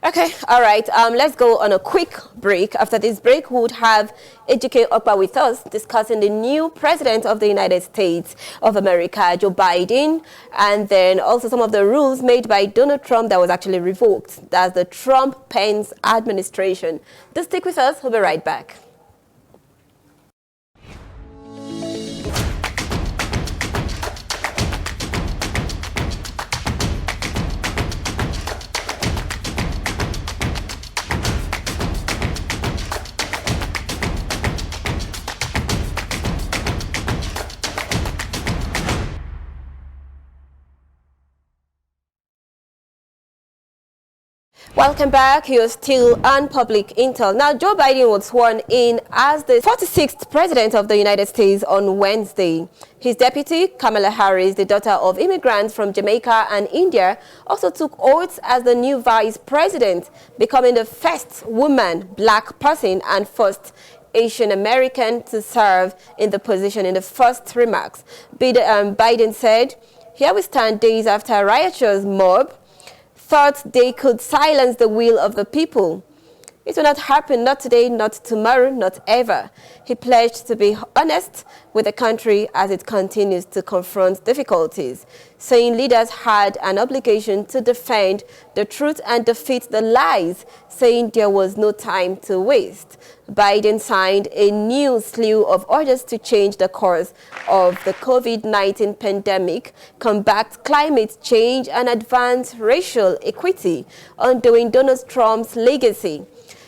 Okay, all right. Let's go on a quick break. After this break, we would have Ejike Okpa with us discussing the new president of the United States of America, Joe Biden, and then also some of the rules made by Donald Trump that was actually revoked. That's the Trump-Pence administration. Just stick with us. We'll be right back. Welcome back. You're still on Public Intel. Now, Joe Biden was sworn in as the 46th president of the United States on Wednesday. His deputy, Kamala Harris, the daughter of immigrants from Jamaica and India, also took oaths as the new vice president, becoming the first woman, black person, and first Asian American to serve in the position. In the first remarks, Biden said, "Here we stand days after a riotous mob thought they could silence the will of the people. It will not happen, not today, not tomorrow, not ever." He pledged to be honest with the country as it continues to confront difficulties, saying leaders had an obligation to defend the truth and defeat the lies, saying there was no time to waste. Biden signed a new slew of orders to change the course of the COVID-19 pandemic, combat climate change, and advance racial equity, undoing Donald Trump's legacy.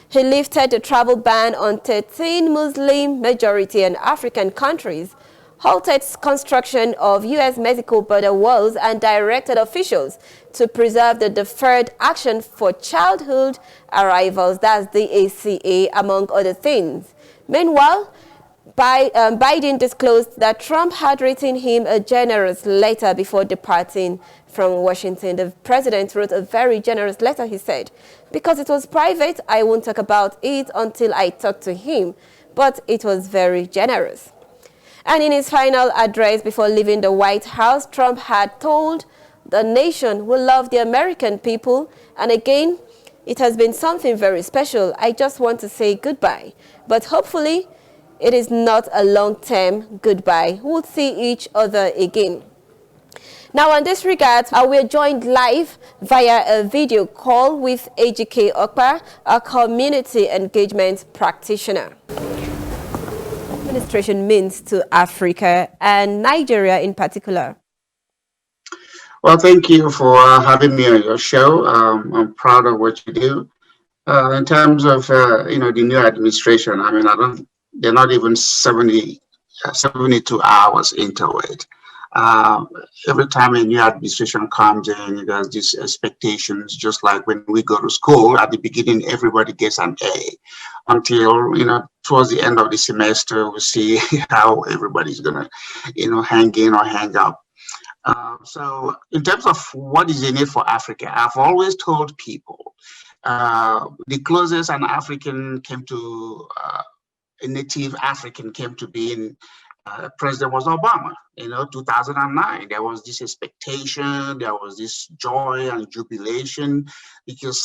He lifted the travel ban on 13 Muslim-majority and African countries, halted construction of U.S.-Mexico border walls, and directed officials to preserve the Deferred Action for Childhood Arrivals, that's the ACA, among other things. Meanwhile, Biden disclosed that Trump had written him a generous letter before departing from Washington. The president wrote a very generous letter, he said. "Because it was private, I won't talk about it until I talk to him, but it was very generous." And in his final address before leaving the White House, Trump had told the nation, "We love the American people, and again, it has been something very special. I just want to say goodbye, but hopefully it is not a long-term goodbye. We'll see each other again." Now, on this regard, we are joined live via a video call with Ejike Okpa, a community engagement practitioner. Administration means to Africa and Nigeria in particular. Well, thank you for having me on your show. I'm proud of what you do. In terms of the new administration, I mean, they're not even 72 hours into it. Every time a new administration comes in, there's these expectations, just like when we go to school, at the beginning, everybody gets an A until, towards the end of the semester, we see how everybody's going to, hang in or hang up. So in terms of what is in it for Africa, I've always told people the closest an African came to, a native African came to being president was Obama. 2009, there was this expectation, there was this joy and jubilation because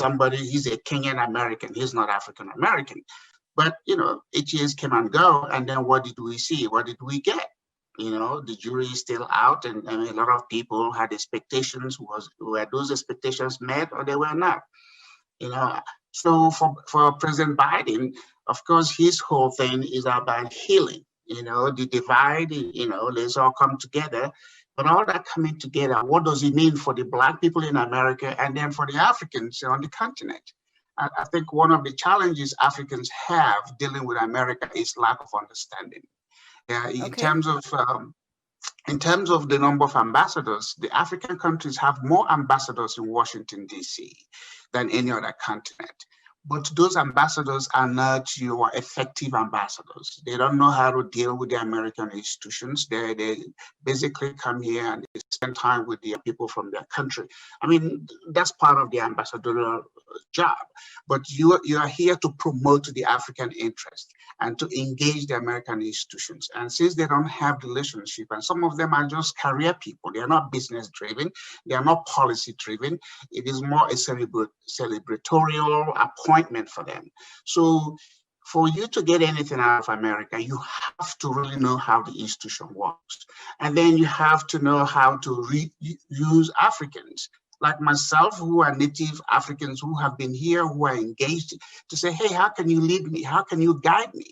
he's a Kenyan American, he's not African American. But, 8 years came and go, and then what did we see? What did we get? The jury is still out, and a lot of people had expectations. Were those expectations met or they were not? So for President Biden, of course, his whole thing is about healing. The divide, let's all come together. But all that coming together, what does it mean for the Black people in America and then for the Africans on the continent? I think one of the challenges Africans have dealing with America is lack of understanding. In terms of the number of ambassadors, the African countries have more ambassadors in Washington, D.C. than any other continent. But those ambassadors are not your effective ambassadors. They don't know how to deal with the American institutions. They basically come here and they spend time with the people from their country. I mean, that's part of the ambassadorial job. But you are here to promote the African interest and to engage the American institutions. And since they don't have the relationship, and some of them are just career people, they are not business driven, they are not policy driven. It is more a celebratorial appointment for them. So for you to get anything out of America, you have to really know how the institution works. And then you have to know how to use Africans like myself, who are native Africans who have been here, who are engaged, to say, hey, how can you lead me? How can you guide me?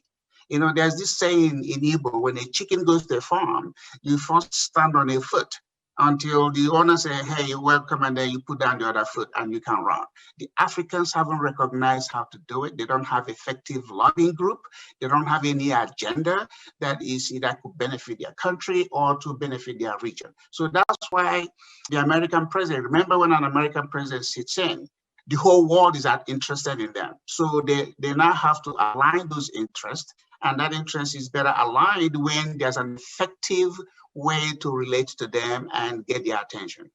You know, there's this saying in Igbo, when a chicken goes to a farm, you first stand on a foot until the owner says, hey, you're welcome, and then you put down the other foot and you can run. The Africans haven't recognized how to do it. They don't have effective lobbying group. They don't have any agenda that is either could benefit their country or to benefit their region. So that's why the American president, remember when an American president sits in, the whole world is interested in them. So they now have to align those interests, and that interest is better aligned when there's an effective way to relate to them and get their attention.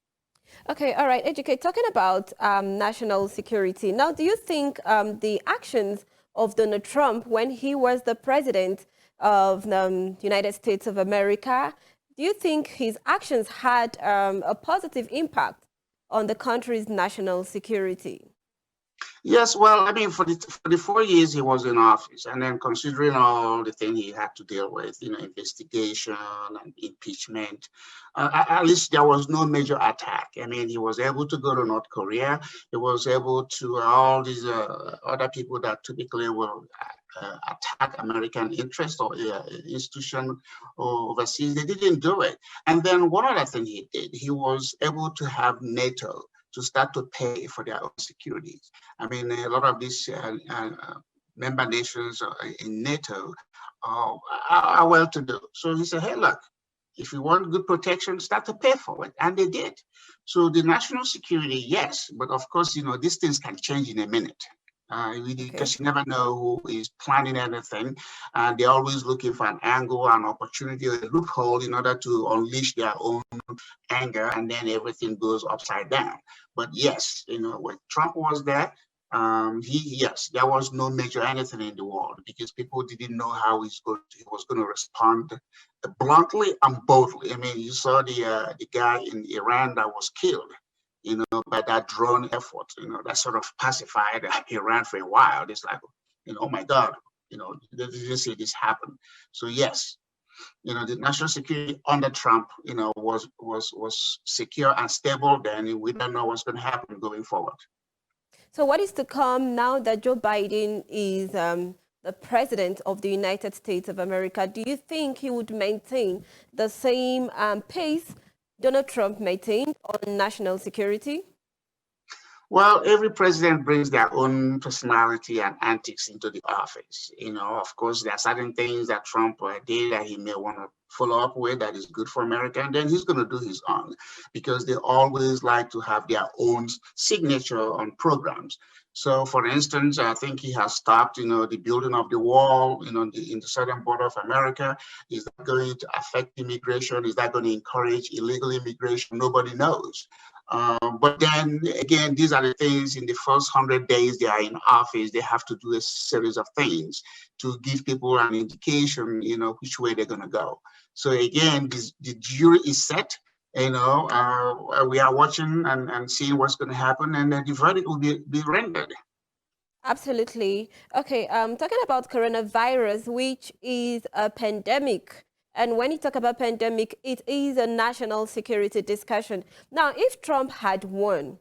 Okay, all right, Ejike, talking about national security. Now, do you think the actions of Donald Trump when he was the president of the United States of America, do you think his actions had a positive impact on the country's national security? Yes, well, I mean, for the 4 years he was in office, and then considering all the things he had to deal with, you know, investigation and impeachment, at least there was no major attack. I mean, he was able to go to North Korea. He was able to all these other people that typically will attack American interest or institution overseas. They didn't do it. And then one other thing he did, he was able to have NATO to start to pay for their own security. I mean, a lot of these member nations in NATO are well-to-do. So he said, hey, look, if you want good protection, start to pay for it. And they did. So the national security, yes, but of course, you know, these things can change in a minute. Because you never know who is planning anything, and they're always looking for an angle, an opportunity, or a loophole in order to unleash their own anger, and then everything goes upside down. But yes, you know, when Trump was there, yes, there was no major anything in the world because people didn't know how he was going to respond bluntly and boldly. I mean, you saw the guy in Iran that was killed, you know, by that drone effort, you know, that sort of pacified Iran for a while. It's like, you know, oh my God, you know, did you see this happen? So yes, you know, the national security under Trump, you know, was secure and stable. Then we don't know what's going to happen going forward. So what is to come now that Joe Biden is the president of the United States of America? Do you think he would maintain the same pace Donald Trump maintained on national security? Well, every president brings their own personality and antics into the office. You know, of course, there are certain things that Trump did that he may want to follow up with that is good for America, and then he's going to do his own because they always like to have their own signature on programs. So, for instance, I think he has stopped, you know, the building of the wall, you know, in the southern border of America. Is that going to affect immigration? Is that going to encourage illegal immigration? Nobody knows. But then again, these are the things in the first 100 days they are in office, they have to do a series of things to give people an indication, you know, which way they're going to go. So again, the jury is set, you know, we are watching and seeing what's going to happen, and then the verdict will be rendered. Absolutely. Okay, talking about coronavirus, which is a pandemic. And when you talk about pandemic, it is a national security discussion. Now, if Trump had won,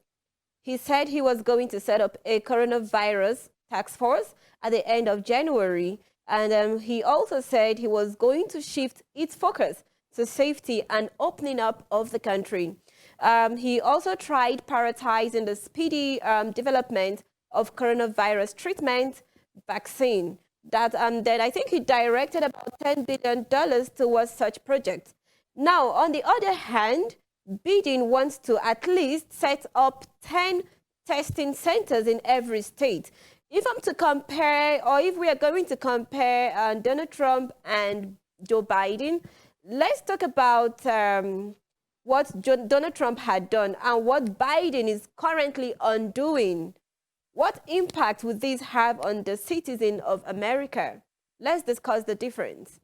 he said he was going to set up a coronavirus task force at the end of January. And he also said he was going to shift its focus to safety and opening up of the country. He also tried prioritizing the speedy development of coronavirus treatment vaccine. Then I think he directed about $10 billion towards such projects. Now, on the other hand, Biden wants to at least set up 10 testing centers in every state. If I'm to compare, or if we are going to compare Donald Trump and Joe Biden, let's talk about what Donald Trump had done and what Biden is currently undoing. What impact would this have on the citizen of America? Let's discuss the difference.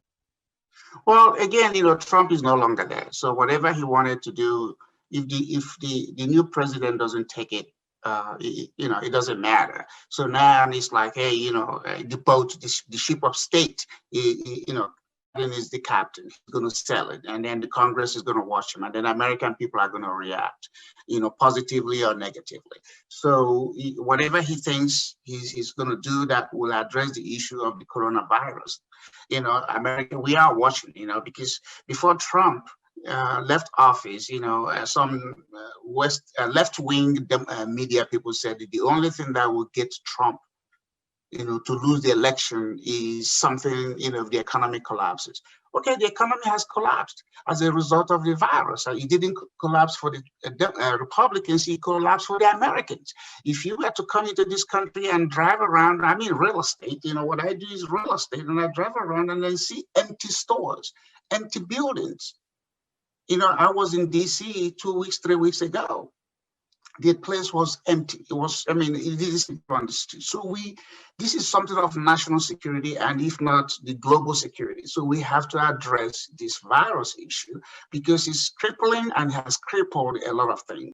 Well, again, Trump is no longer there. So whatever he wanted to do, if the new president doesn't take it, it doesn't matter. So now it's like, hey, the boat, the ship of state, Biden is the captain. He's going to sell it, and then the Congress is going to watch him, and then American people are going to react, positively or negatively. So whatever he thinks he's going to do that will address the issue of the coronavirus, America, we are watching, because before Trump left office, some left-wing media people said that the only thing that will get Trump, to lose the election is something, if the economy collapses. Okay, the economy has collapsed as a result of the virus. It didn't collapse for the Republicans, it collapsed for the Americans. If you were to come into this country and drive around, I mean, real estate, what I do is real estate, and I drive around and then see empty stores, empty buildings. I was in DC 2 weeks, 3 weeks ago. The place was empty. It was, I mean, it is on the street. So this is something of national security, and if not the global security. So we have to address this virus issue because it's crippling and has crippled a lot of things.